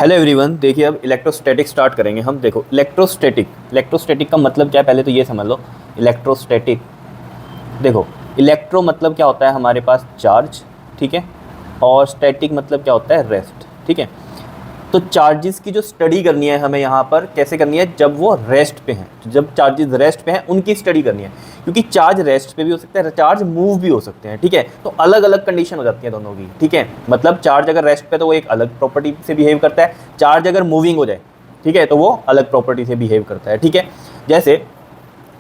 Hello everyone, देखिए अब electrostatic start करेंगे हम। देखो इलेक्ट्रोस्टैटिक का मतलब क्या है पहले तो ये समझ लो। इलेक्ट्रोस्टैटिक, देखो इलेक्ट्रो मतलब क्या होता है हमारे पास चार्ज, ठीक है, और स्टैटिक मतलब क्या होता है रेस्ट, ठीक है। तो चार्जेस की जो स्टडी करनी है हमें यहाँ पर कैसे करनी है, जब वो रेस्ट पे हैं, जब चार्जेस रेस्ट पे हैं उनकी स्टडी करनी है, क्योंकि चार्ज रेस्ट पे भी हो सकता है, चार्ज मूव भी हो सकते हैं, ठीक है। तो अलग अलग कंडीशन हो जाती है दोनों की, ठीक है। मतलब चार्ज अगर रेस्ट पे तो वो एक अलग प्रॉपर्टी से बिहेव करता है, चार्ज अगर मूविंग हो जाए, ठीक है, तो वो अलग प्रॉपर्टी से बिहेव करता है, ठीक है। जैसे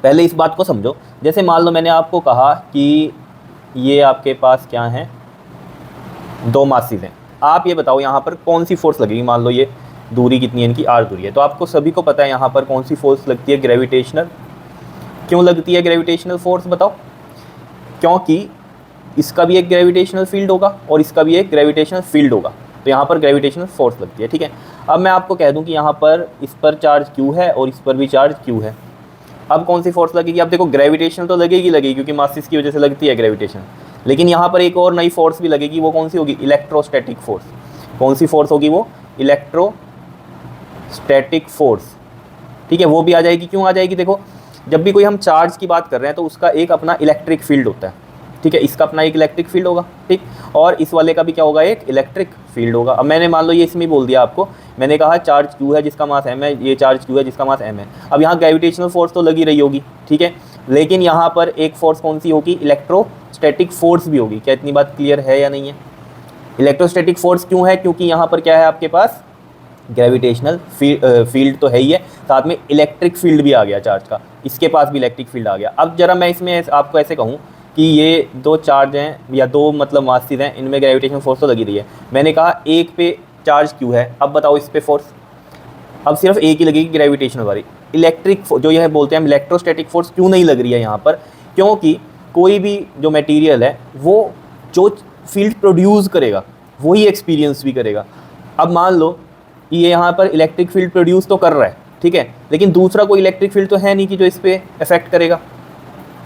पहले इस बात को समझो, जैसे मान लो मैंने आपको कहा कि ये आपके पास क्या है, दो मासेस हैं। आप ये बताओ यहाँ पर कौन सी फोर्स लगेगी। मान लो ये दूरी कितनी है इनकी, r दूरी है, तो आपको सभी को पता है यहाँ पर कौन सी फोर्स लगती है, ग्रेविटेशनल। क्यों लगती है ग्रेविटेशनल फोर्स बताओ। क्योंकि इसका भी एक ग्रेविटेशनल फील्ड होगा और इसका भी एक ग्रेविटेशनल फील्ड होगा, तो यहाँ पर ग्रेविटेशनल फोर्स लगती है, ठीक है। अब मैं आपको कह दूँ कि यहाँ पर इस पर चार्ज q है और इस पर भी चार्ज q है। अब कौन सी फोर्स लगेगी। अब देखो ग्रेविटेशनल तो लगेगी क्योंकि मासेस की वजह से लगती है ग्रेविटेशन, लेकिन यहाँ पर एक और नई फोर्स भी लगेगी। वो कौन सी होगी, इलेक्ट्रोस्टैटिक फोर्स। कौन सी फोर्स होगी वो, इलेक्ट्रोस्टैटिक फोर्स, ठीक है। वो भी आ जाएगी। क्यों आ जाएगी, देखो जब भी कोई हम चार्ज की बात कर रहे हैं तो उसका एक अपना इलेक्ट्रिक फील्ड होता है, ठीक है। इसका अपना एक इलेक्ट्रिक फील्ड होगा, ठीक, और इस वाले का भी क्या होगा, एक इलेक्ट्रिक फील्ड होगा। अब मैंने मान लो ये इसमें बोल दिया आपको, मैंने कहा चार्ज q है जिसका मास m है, ये चार्ज q है जिसका मास m है। अब यहाँ ग्रेविटेशनल फोर्स तो लगी रही होगी, ठीक है, लेकिन यहाँ पर एक फोर्स कौन सी होगी, इलेक्ट्रोस्टैटिक फोर्स भी होगी। क्या इतनी बात क्लियर है या नहीं है। इलेक्ट्रोस्टैटिक फोर्स क्यों है, क्योंकि यहाँ पर क्या है आपके पास ग्रेविटेशनल फील्ड तो है ही है, साथ में इलेक्ट्रिक फील्ड भी आ गया चार्ज का, इसके पास भी इलेक्ट्रिक फील्ड आ गया। अब जरा मैं इसमें आपको ऐसे कहूँ कि ये दो चार्ज हैं या दो मतलब मासेस हैं, इनमें ग्रेविटेशनल फोर्स तो लगी रही है। मैंने कहा एक पे चार्ज क्यू है, अब बताओ इस पे फोर्स, अब सिर्फ एक ही लगेगी ग्रेविटेशनल वाली। इलेक्ट्रिक जो यह बोलते हैं हम इलेक्ट्रोस्टैटिक फोर्स क्यों नहीं लग रही है यहाँ पर, क्योंकि कोई भी जो मटेरियल है वो जो फील्ड प्रोड्यूस करेगा वही एक्सपीरियंस भी करेगा। अब मान लो ये यहाँ पर इलेक्ट्रिक फील्ड प्रोड्यूस तो कर रहा है, ठीक है, लेकिन दूसरा कोई इलेक्ट्रिक फील्ड तो है नहीं कि जो इस पर इफेक्ट करेगा,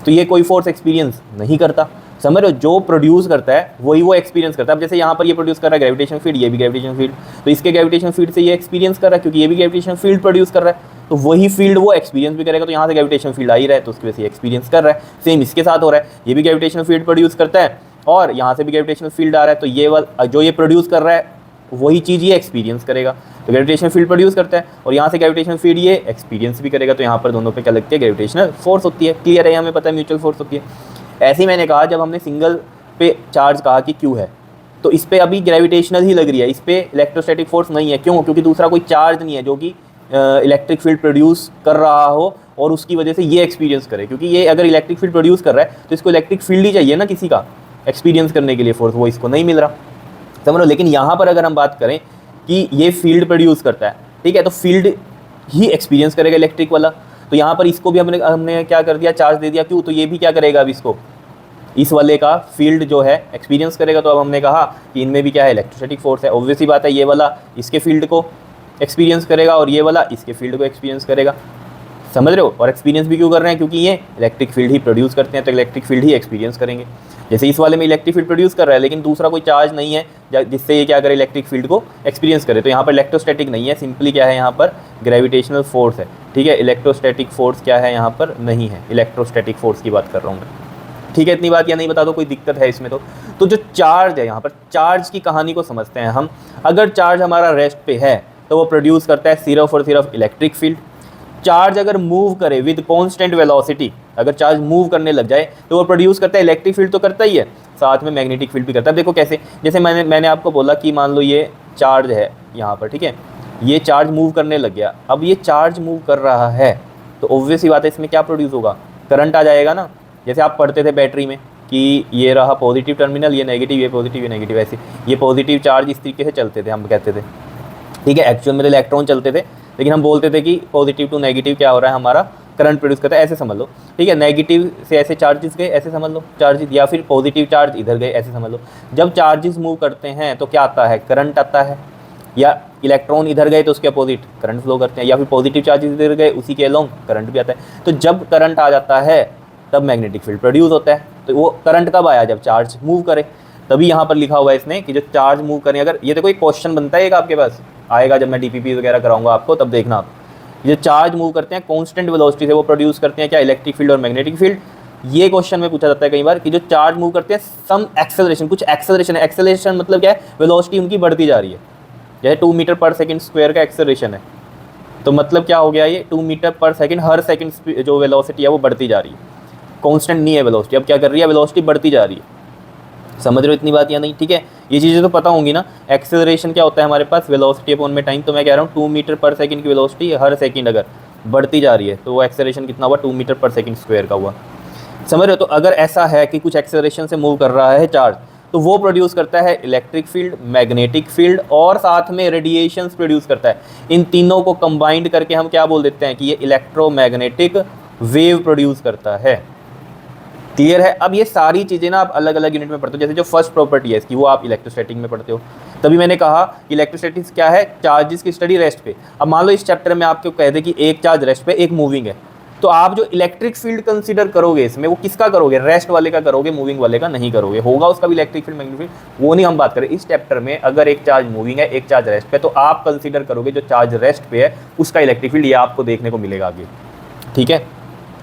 तो ये कोई फोर्स एक्सपीरियंस नहीं करता। समझ रहे हो, जो प्रोड्यूस करता है वही वो एक्सपीरियंस करता है। अब जैसे यहाँ पर ये प्रोड्यूस कर रहा है ग्रेविटेशन फील्ड, ये भी ग्रेविटेशन फील्ड, तो इसके ग्रेविटेशन फील्ड से ये एक्सपीरियंस कर रहा है क्योंकि ये भी ग्रेविटेशन फील्ड प्रोड्यूस कर रहा है, तो वही फील्ड वो एक्सपीरियंस भी करेगा। तो यहाँ से ग्रेविटेशन फील्ड आ ही रहा है तो उसकी वजह से एक्सपीरियंस कर रहा है। सेम इसके साथ हो रहा है, ये भी ग्रेविटेशन फील्ड प्रोड्यूस करता है और यहाँ से भी ग्रेविटेशन फील्ड आ रहा है, तो ये वाला जो ये प्रोड्यूस कर रहा है वही चीज़ ये एक्सपीरियंस करेगा। तो ग्रेविटेशन फील्ड प्रोड्यूस करता है और यहाँ से ग्रेविटेशन फील्ड ये एक्सपीरियंस भी करेगा, तो यहाँ पर दोनों पे क्या लगती है, ग्रेविटेशनल फोर्स होती है। क्लियर है, हमें पता है म्यूचुअल फोर्स होती है। ऐसे ही मैंने कहा जब हमने सिंगल पे चार्ज कहा कि क्यू है, तो इस पर अभी ग्रेविटेशनल ही लग रही है, इस पर इलेक्ट्रोस्टैटिक फोर्स नहीं है। क्यों, क्योंकि दूसरा कोई चार्ज नहीं है जो कि इलेक्ट्रिक फील्ड प्रोड्यूस कर रहा हो और उसकी वजह से ये एक्सपीरियंस करे, क्योंकि ये अगर इलेक्ट्रिक फील्ड प्रोड्यूस कर रहा है तो इसको इलेक्ट्रिक फील्ड ही चाहिए ना किसी का एक्सपीरियंस करने के लिए फोर्स, वो इसको नहीं मिल रहा, समझ लो। लेकिन यहाँ पर अगर हम बात करें कि ये फील्ड प्रोड्यूस करता है, ठीक है, तो फील्ड ही एक्सपीरियंस करेगा इलेक्ट्रिक वाला, तो यहाँ पर इसको भी हमने क्या कर दिया, चार्ज दे दिया क्यों, तो ये भी क्या करेगा, अब इसको इस वाले का फील्ड जो है एक्सपीरियंस करेगा। तो अब हमने कहा कि इनमें भी क्या है, इलेक्ट्रोस्टैटिक फोर्स है। ऑब्वियस ही बात है, ये वाला इसके फील्ड को एक्सपीरियंस करेगा और ये वाला इसके फील्ड को एक्सपीरियंस करेगा, समझ रहे हो। और एक्सपीरियंस भी क्यों कर रहे हैं, क्योंकि ये इलेक्ट्रिक फील्ड ही प्रोड्यूस करते हैं, तो इलेक्ट्रिक फील्ड ही एक्सपीरियंस करेंगे। जैसे इस वाले में इलेक्ट्रिक फील्ड प्रोड्यूस कर रहा है लेकिन दूसरा कोई चार्ज नहीं है जिससे ये क्या करे, इलेक्ट्रिक फील्ड को एक्सपीरियंस करे, तो यहाँ पर इलेक्ट्रोस्टैटिक नहीं है, सिंपली क्या है यहाँ पर ग्रेविटेशनल फोर्स है, ठीक है। इलेक्ट्रोस्टैटिक फोर्स क्या है यहाँ पर, नहीं है, इलेक्ट्रोस्टैटिक फोर्स की बात कर रहा हूँ मैं, ठीक है। इतनी बात या नहीं बता दो, कोई दिक्कत है इसमें तो जो चार्ज है यहाँ पर, चार्ज की कहानी को समझते हैं हम। अगर चार्ज हमारा रेस्ट पे है तो वो प्रोड्यूस करता है सिर्फ और सिर्फ इलेक्ट्रिक फील्ड। चार्ज अगर मूव करे विद कांस्टेंट वेलोसिटी, अगर चार्ज मूव करने लग जाए तो वो प्रोड्यूस करता है इलेक्ट्रिक फील्ड तो करता ही है, साथ में मैग्नेटिक फील्ड भी करता है। देखो कैसे, जैसे मैंने आपको बोला कि मान लो ये चार्ज है यहाँ पर, ठीक है, ये चार्ज मूव करने लग गया। अब ये चार्ज मूव कर रहा है तो ऑब्वियस ही बात है इसमें क्या प्रोड्यूस होगा, करंट आ जाएगा ना। जैसे आप पढ़ते थे बैटरी में कि ये रहा पॉजिटिव टर्मिनल, ये नेगेटिव, ये पॉजिटिव, ये नेगेटिव, ऐसे ये पॉजिटिव चार्ज इस तरीके से चलते थे, हम कहते थे, ठीक है। एक्चुअल में तो इलेक्ट्रॉन चलते थे लेकिन हम बोलते थे कि पॉजिटिव टू नेगेटिव क्या हो रहा है, हमारा करंट प्रोड्यूस करता है, ऐसे समझ लो, ठीक है। नेगेटिव से ऐसे चार्जेस गए, ऐसे समझ लो चार्जेस, या फिर पॉजिटिव चार्ज इधर गए, ऐसे समझ लो। जब चार्जेस मूव करते हैं तो क्या आता है, करंट आता है, या इलेक्ट्रॉन इधर गए तो उसके अपोजिट करंट फ्लो करते हैं, या फिर पॉजिटिव चार्जेस इधर गए उसी के अलोंग करंट भी आता है। तो जब करंट आ जाता है तब मैग्नेटिक फील्ड प्रोड्यूस होता है। तो वो करंट कब आया, जब चार्ज मूव करे, तभी यहाँ पर लिखा हुआ है इसने कि जो चार्ज मूव करें। अगर ये देखो एक क्वेश्चन बनता है एक आपके पास आएगा जब मैं डीपीपी वगैरह कराऊंगा आपको, तब देखना आप। ये चार्ज मूव करते हैं कांस्टेंट वेलोसिटी से, वो प्रोड्यूस करते हैं क्या, इलेक्ट्रिक फील्ड और मैग्नेटिक फील्ड। ये क्वेश्चन में पूछा जाता है कई बार कि जो चार्ज मूव करते हैं सम एक्सेलरेशन, कुछ एक्सेलरेशन है। एक्सेलरेशन मतलब क्या है, वेलोसिटी उनकी बढ़ती जा रही है। जैसे 2 मीटर पर सेकंड स्क्वायर का एक्सेलरेशन है, तो मतलब क्या हो गया, ये 2 मीटर पर सेकंड, हर सेकंड जो वेलोसिटी है वो बढ़ती जा रही है, कांस्टेंट नहीं है वेलोसिटी। अब क्या कर रही है, वेलोसिटी बढ़ती जा रही है। समझ रहे हो इतनी बात या नहीं? ठीक है, ये चीज़ें तो पता होंगी ना। एक्सेलरेशन क्या होता है हमारे पास, वेलोसिटी अपॉन में टाइम। तो मैं कह रहा हूँ 2 मीटर पर सेकंड की वेलोसिटी हर सेकंड अगर बढ़ती जा रही है तो वो एक्सेलरेशन कितना हुआ, 2 मीटर पर सेकंड स्क्वायर का हुआ। समझ रहे हो? तो अगर ऐसा है कि कुछ एक्सेलरेशन से मूव कर रहा है चार्ज, तो वो प्रोड्यूस करता है इलेक्ट्रिक फील्ड, मैग्नेटिक फील्ड और साथ में रेडिएशंस प्रोड्यूस करता है। इन तीनों को कंबाइंड करके हम क्या बोल देते हैं कि ये इलेक्ट्रोमैग्नेटिक वेव प्रोड्यूस करता है। क्लियर है? अब ये सारी चीज़ें ना आप अलग अलग यूनिट में पढ़ते हो। जैसे जो फर्स्ट प्रॉपर्टी है इसकी, वो आप इलेक्ट्रोस्टैटिक में पढ़ते हो। तभी मैंने कहा कि इलेक्ट्रोस्टैटिक्स क्या है, चार्जेस की स्टडी रेस्ट पे। अब मान लो इस चैप्टर में आपको कह दे कि एक चार्ज रेस्ट पे, एक मूविंग है, तो आप जो इलेक्ट्रिक फील्ड कंसीडर करोगे इसमें, वो किसका करोगे, रेस्ट वाले का करोगे, मूविंग वाले का नहीं करोगे। होगा उसका भी इलेक्ट्रिक फील्ड, मैग्नेटिक फील्ड, वो नहीं हम बात करें इस चैप्टर में। अगर एक चार्ज मूविंग है, एक चार्ज रेस्ट पे, तो आप कंसीडर करोगे जो चार्ज रेस्ट पे है उसका इलेक्ट्रिक फील्ड। ये आपको देखने को मिलेगा आगे। ठीक है,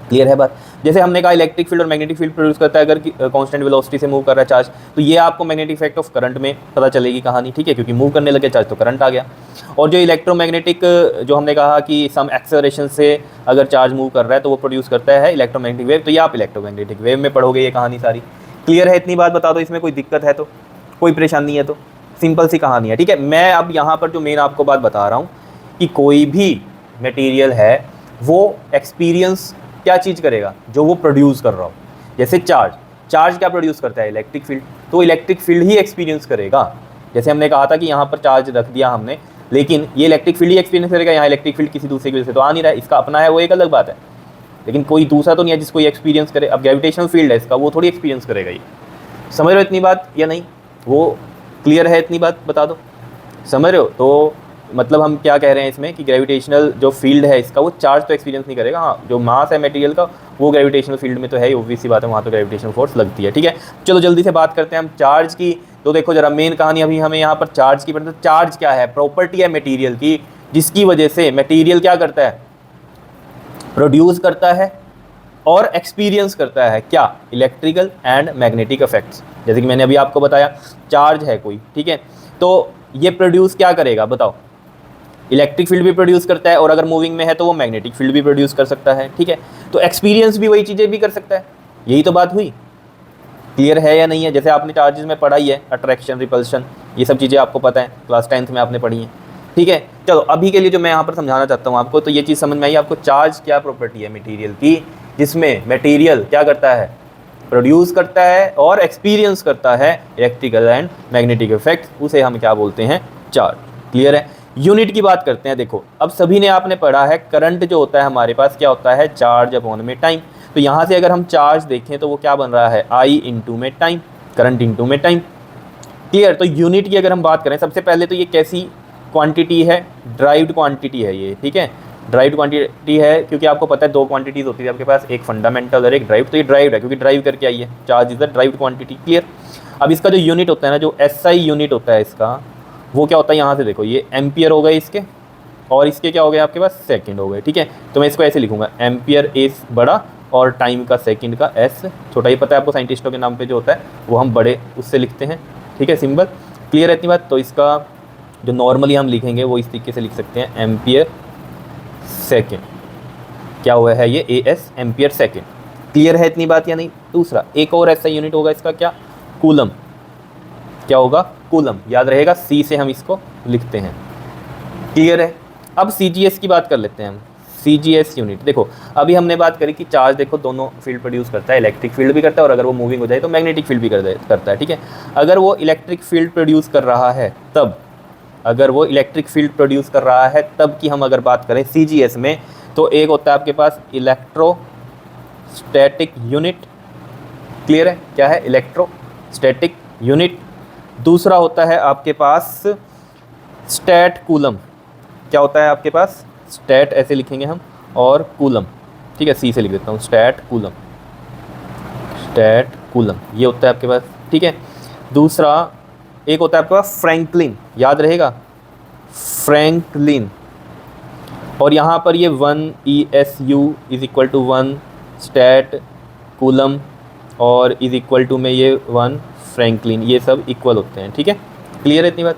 क्लियर है बात? जैसे हमने कहा इलेक्ट्रिक फील्ड और मैग्नेटिक फील्ड प्रोड्यूस करता है अगर कांस्टेंट वेलोसिटी से मूव कर रहा है चार्ज, तो ये आपको मैग्नेटिक इफेक्ट ऑफ करंट में पता चलेगी कहानी। ठीक है, क्योंकि मूव करने लगे चार्ज तो करंट आ गया। और जो इलेक्ट्रोमैग्नेटिक, जो हमने कहा कि सम एक्सेलरेशन से अगर चार्ज मूव कर रहा है तो वो प्रोड्यूस करता है इलेक्ट्रोमैग्नेटिक वेव। तो ये आप इलेक्ट्रोमैग्नेटिक वेव में पढ़ोगे ये कहानी सारी। क्लियर है? इतनी बात बता दो, इसमें कोई दिक्कत है तो, कोई परेशानी है तो? सिंपल सी कहानी है। ठीक है, मैं अब यहाँ पर जो मेन आपको बात बता रहा हूँ कि कोई भी मटेरियल है वो एक्सपीरियंस क्या चीज़ करेगा, जो वो प्रोड्यूस कर रहा हो। जैसे चार्ज क्या प्रोड्यूस करता है, इलेक्ट्रिक फील्ड, तो इलेक्ट्रिक फील्ड ही एक्सपीरियंस करेगा। जैसे हमने कहा था कि यहाँ पर चार्ज रख दिया हमने, लेकिन ये इलेक्ट्रिक फील्ड ही एक्सपीरियंस करेगा। यहाँ इलेक्ट्रिक फील्ड किसी दूसरे की वजह से तो आ नहीं रहा है, इसका अपना है, वो एक अलग बात है, लेकिन कोई दूसरा तो नहीं है जिसको ये एक्सपीरियंस करे। अब ग्रेविटेशनल फील्ड है इसका, वो थोड़ी एक्सपीरियंस करेगा ये। समझ रहे हो इतनी बात या नहीं? वो क्लियर है? इतनी बात बता दो, समझ रहे हो? तो मतलब हम क्या कह रहे हैं इसमें कि ग्रेविटेशनल जो फील्ड है इसका, वो चार्ज तो एक्सपीरियंस नहीं करेगा। हाँ, जो मास है मटेरियल का वो ग्रेविटेशनल फील्ड में तो है ही, ऑब्वियस सी बात है, वहाँ तो ग्रेविटेशनल फोर्स लगती है। ठीक है, चलो जल्दी से बात करते हैं हम चार्ज की। तो देखो जरा मेन कहानी अभी हमें यहाँ पर चार्ज की पढ़ते हैं। चार्ज क्या है, प्रॉपर्टी है मटेरियल की, जिसकी वजह से मटेरियल क्या करता है, प्रोड्यूस करता है और एक्सपीरियंस करता है क्या, इलेक्ट्रिकल एंड मैग्नेटिक इफेक्ट्स। जैसे कि मैंने अभी आपको बताया चार्ज है कोई, ठीक है, तो ये प्रोड्यूस क्या करेगा बताओ, इलेक्ट्रिक फील्ड भी प्रोड्यूस करता है, और अगर मूविंग में है तो वो मैग्नेटिक फील्ड भी प्रोड्यूस कर सकता है। ठीक है, तो एक्सपीरियंस भी वही चीज़ें भी कर सकता है। यही तो बात हुई। क्लियर है या नहीं है? जैसे आपने चार्जेस में पढ़ा ही है, अट्रैक्शन, रिपल्शन, ये सब चीज़ें आपको पता है, क्लास 10th में आपने पढ़ी हैं। ठीक है, चलो अभी के लिए जो मैं यहाँ पर समझाना चाहता हूँ आपको, तो ये चीज़ समझ में आई आपको, चार्ज क्या प्रॉपर्टी है मटेरियल की, जिसमें मटेरियल क्या करता है, प्रोड्यूस करता है और एक्सपीरियंस करता है इलेक्ट्रिकल एंड मैग्नेटिक इफेक्ट, उसे हम क्या बोलते हैं, चार्ज। क्लियर है? यूनिट की बात करते हैं। देखो अब सभी ने आपने पढ़ा है करंट जो होता है हमारे पास क्या होता है, चार्ज अपॉन में टाइम। तो यहाँ से अगर हम चार्ज देखें तो वो क्या बन रहा है, आई इंटू में टाइम, करंट इंटू में टाइम। क्लियर? तो यूनिट की अगर हम बात करें, सबसे पहले तो ये कैसी क्वांटिटी है, ड्राइव्ड क्वांटिटी है ये। ठीक है, ड्राइव्ड क्वांटिटी है क्योंकि आपको पता है दो क्वांटिटीज़ होती है आपके पास, एक फंडामेंटल और एक ड्राइव्ड। तो ये ड्राइव्ड है क्योंकि ड्राइव करके आई है, charge is the derived quantity. Clear? अब इसका जो यूनिट होता है ना, जो एसआई यूनिट होता है इसका, वो क्या होता है, यहाँ से देखो ये एम्पियर हो गए इसके, और इसके क्या हो गए आपके पास, सेकंड हो गए। ठीक है, तो मैं इसको ऐसे लिखूंगा, एम्पियर एस बड़ा और टाइम का सेकंड का एस छोटा। ही पता है आपको, साइंटिस्टों के नाम पे जो होता है वो हम बड़े उससे लिखते हैं। ठीक है, सिंबल। क्लियर है इतनी बात? तो इसका जो नॉर्मली हम लिखेंगे वो इस तरीके से लिख सकते हैं, एम्पियर सेकेंड, क्या हुआ है ये, A S, ampere second. Clear है इतनी बात या नहीं? दूसरा एक और ऐसा यूनिट होगा इसका, क्या, कूलम। क्या होगा, कूलम। याद रहेगा, सी से हम इसको लिखते हैं। क्लियर है? अब सीजीएस की बात कर लेते हैं हम। सीजीएस यूनिट देखो, अभी हमने बात करी कि चार्ज देखो दोनों फील्ड प्रोड्यूस करता है, इलेक्ट्रिक फील्ड भी करता है और अगर वो मूविंग हो जाए तो मैग्नेटिक फील्ड भी करता है। ठीक है, अगर वो इलेक्ट्रिक फील्ड प्रोड्यूस कर रहा है तब, अगर वो इलेक्ट्रिक फील्ड प्रोड्यूस कर रहा है तब की हम अगर बात करें सीजीएस में, तो एक होता है आपके पास इलेक्ट्रोस्टैटिक यूनिट। क्लियर है? क्या है, इलेक्ट्रोस्टैटिक यूनिट। दूसरा होता है आपके पास स्टैट कूलम। क्या होता है आपके पास, स्टैट ऐसे लिखेंगे हम, और कूलम। ठीक है, सी से लिख देता हूँ, स्टैट कूलम, स्टैट कूलम ये होता है आपके पास। ठीक है, दूसरा एक होता है आपके पास फ्रैंकलिन। याद रहेगा, फ्रैंकलिन, और यहाँ पर ये 1 ESU is equal to 1 statcoulomb और इज़ इक्वल टू में ये 1 फ्रैंकलिन, ये सब इक्वल होते हैं। ठीक है, क्लियर है इतनी बात?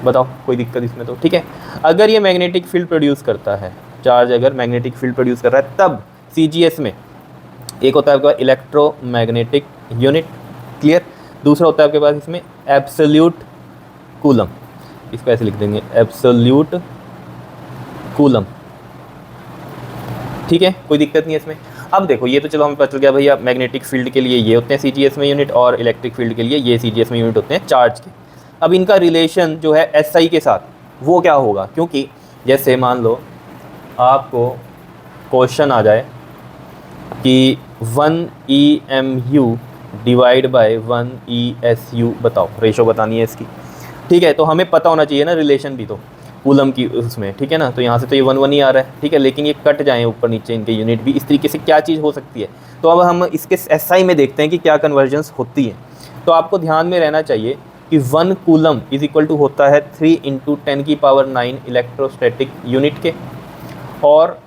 बताओ कोई दिक्कत इसमें तो? ठीक है, अगर ये मैग्नेटिक फील्ड प्रोड्यूस करता है, चार्ज अगर मैग्नेटिक फील्ड प्रोड्यूस कर रहा है, तब CGS में एक होता है आपके पास इलेक्ट्रोमैग्नेटिक यूनिट, क्लियर, दूसरा होता है आपके पास इसमें एब्सोल्यूट कूलम, इसको ऐसे लिख देंगे एब्सोल्यूट कूलम। ठीक है, कोई दिक्कत नहीं है इसमें। अब देखो ये तो चलो हमें पता चल गया भैया मैग्नेटिक फील्ड के लिए ये होते हैं CGS में यूनिट, और इलेक्ट्रिक फील्ड के लिए ये CGS में यूनिट होते हैं चार्ज के। अब इनका रिलेशन जो है SI के साथ वो क्या होगा, क्योंकि जैसे मान लो आपको क्वेश्चन आ जाए कि 1 EMU डिवाइड बाय 1 ESU, बताओ रेशो बतानी है इसकी। ठीक है, तो हमें पता होना चाहिए ना रिलेशन भी तो कूलम की उसमें, ठीक है ना, तो यहाँ से तो ये 1 1 ही आ रहा है। ठीक है, लेकिन ये कट जाएँ ऊपर नीचे इनके यूनिट भी, इस तरीके से क्या चीज़ हो सकती है। तो अब हम इसके SI में देखते हैं कि क्या कन्वर्जेंस होती है। तो आपको ध्यान में रहना चाहिए कि 1 कूलम इज़ इक्वल टू होता है 3 × 10⁹ इलेक्ट्रोस्टैटिक यूनिट के, और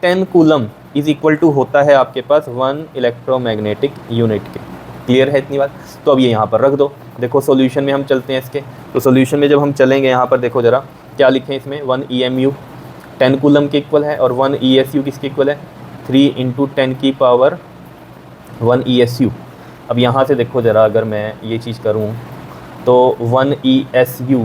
10 कूलम इज़ इक्वल टू होता है आपके पास 1 इलेक्ट्रोमैग्नेटिक यूनिट के। क्लियर है इतनी बात? तो अब ये यहाँ पर रख दो। देखो सॉल्यूशन में हम चलते हैं इसके, तो सॉल्यूशन में जब हम चलेंगे यहाँ पर देखो ज़रा क्या लिखें इसमें, 1 EMU 10 कूलम के इक्वल है, और 1 ESU किसके इक्वल है, 3 × 10⁻1 ESU। अब यहाँ से देखो ज़रा, अगर मैं ये चीज़ करूँ तो 1 ESU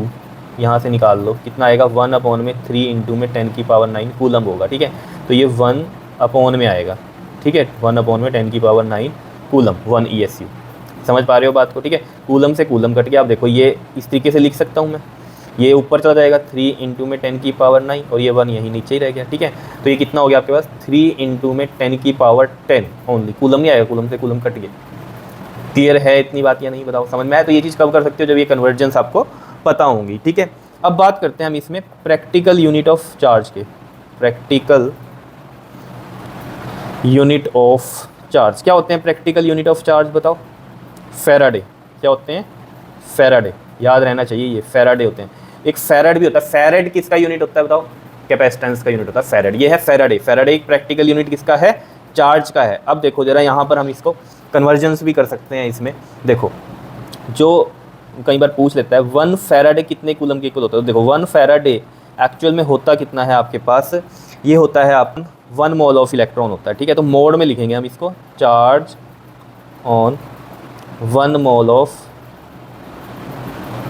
यहाँ से निकाल लो, कितना आएगा, 1/3 × 10⁹ कूलम होगा। ठीक है, तो ये 1/, में आएगा। ठीक है, 1/10⁹ कूलम 1 ESU। समझ पा रहे हो बात को? ठीक है, कूलम से कूलम कट गया। अब देखो ये इस तरीके से लिख सकता हूँ मैं, ये ऊपर चला जाएगा 3 × 10⁻9, और ये 1 यहीं नीचे ही रह गया। ठीक है, तो ये कितना हो गया आपके पास, 3 × 10⁻10 ओनली, कूलम नहीं आएगा, कूलम से कूलम कट गया। क्लियर है इतनी बात या नहीं, बताओ समझ में आया? तो ये चीज़ कब कर सकते हो, जब ये कन्वर्जेंस आपको पता होंगी। ठीक है, अब बात करते हैं हम इसमें प्रैक्टिकल यूनिट ऑफ चार्ज के। प्रैक्टिकल यूनिट ऑफ चार्ज क्या होते हैं? प्रैक्टिकल यूनिट ऑफ चार्ज बताओ। फैराडे। क्या होते हैं? फैराडे, याद रहना चाहिए, ये फैराडे होते हैं। एक फैराड भी होता है। फैराड किसका यूनिट होता है बताओ? कैपेसिटेंस का यूनिट होता है फैराड। ये है फैराडे। फैराडे एक प्रैक्टिकल यूनिट किसका है? चार्ज का है। अब देखो जरा यहाँ पर हम इसको कन्वर्जेंस भी कर सकते हैं इसमें। देखो जो कई बार पूछ लेता है 1 फैराडे कितने कूलम के इक्वल होता है, तो देखो 1 फैराडे एक्चुअल में होता कितना है आपके पास, ये होता है आप 1 मोल ऑफ इलेक्ट्रॉन होता है। ठीक है, तो मोड में लिखेंगे हम इसको, charge on 1 mole of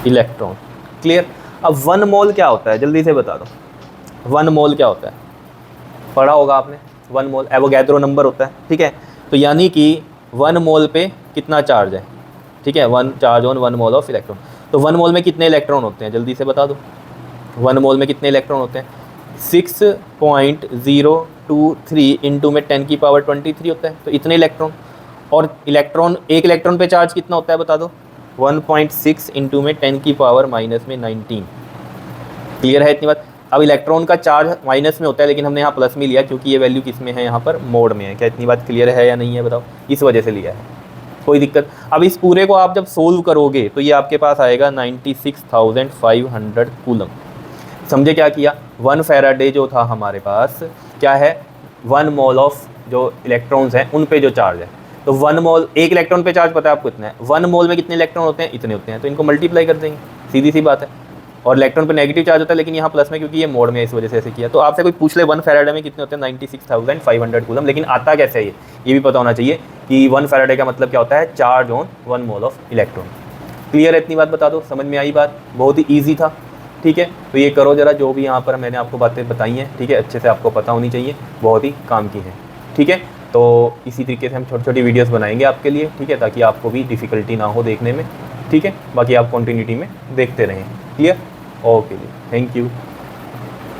electron. Clear? अब 1 मोल क्या होता है जल्दी से बता दो। 1 मोल क्या होता है? पढ़ा होगा आपने। 1 मोल एवोगैड्रो नंबर होता है। ठीक है, तो यानी कि 1 मोल पे कितना चार्ज है? ठीक है, 1 charge on 1 mole of electron. तो 1 मोल में कितने इलेक्ट्रॉन होते हैं जल्दी से बता दो। 1 मोल में कितने इलेक्ट्रॉन होते हैं? 6.023 इंटू में 10⁻23 होता है, तो इतने इलेक्ट्रॉन। और इलेक्ट्रॉन, एक इलेक्ट्रॉन पे चार्ज कितना होता है बता दो? 1.6 इंटू में 10⁻⁻19। क्लियर है इतनी बात? अब इलेक्ट्रॉन का चार्ज माइनस में होता है, लेकिन हमने यहाँ प्लस में लिया क्योंकि ये वैल्यू किस में है, यहाँ पर मोड में है। क्या इतनी बात क्लियर है या नहीं है बताओ? इस वजह से लिया है, कोई दिक्कत? अब इस पूरे को आप जब सोल्व करोगे तो ये आपके पास आएगा 96,500 कूलम। समझे क्या किया? 1 फैराडे जो था हमारे पास क्या है? 1 मोल ऑफ जो इलेक्ट्रॉन्स हैं उन पे जो चार्ज है, तो 1 मोल, एक इलेक्ट्रॉन पे चार्ज पता है आपको कितना है? 1 मोल में कितने इलेक्ट्रॉन होते हैं? इतने होते हैं, तो इनको मल्टीप्लाई कर देंगे, सीधी सी बात है। और इलेक्ट्रॉन पे नेगेटिव चार्ज होता है, लेकिन यहाँ प्लस में क्योंकि ये मोड में, इस वजह से ऐसे किया। तो आपसे कोई पूछ ले 1 फैराडे में कितने होते हैं? 96,500 कूलम। लेकिन आता कैसे है ये भी पता होना चाहिए कि 1 फैराडे का मतलब क्या होता है? Charge on 1 mole of electron. Clear है इतनी बात? बता दो, समझ में आई बात? बहुत ही ईजी था। ठीक है, तो ये करो जरा, जो भी यहाँ पर मैंने आपको बातें बताई हैं, ठीक है, अच्छे से आपको पता होनी चाहिए, बहुत ही काम की है। ठीक है, तो इसी तरीके से हम छोटी छोटी वीडियोस बनाएंगे आपके लिए, ठीक है, ताकि आपको भी डिफ़िकल्टी ना हो देखने में। ठीक है, बाकी आप कंटिन्यूटी में देखते रहें। क्लियर? ओके जी, थैंक यू।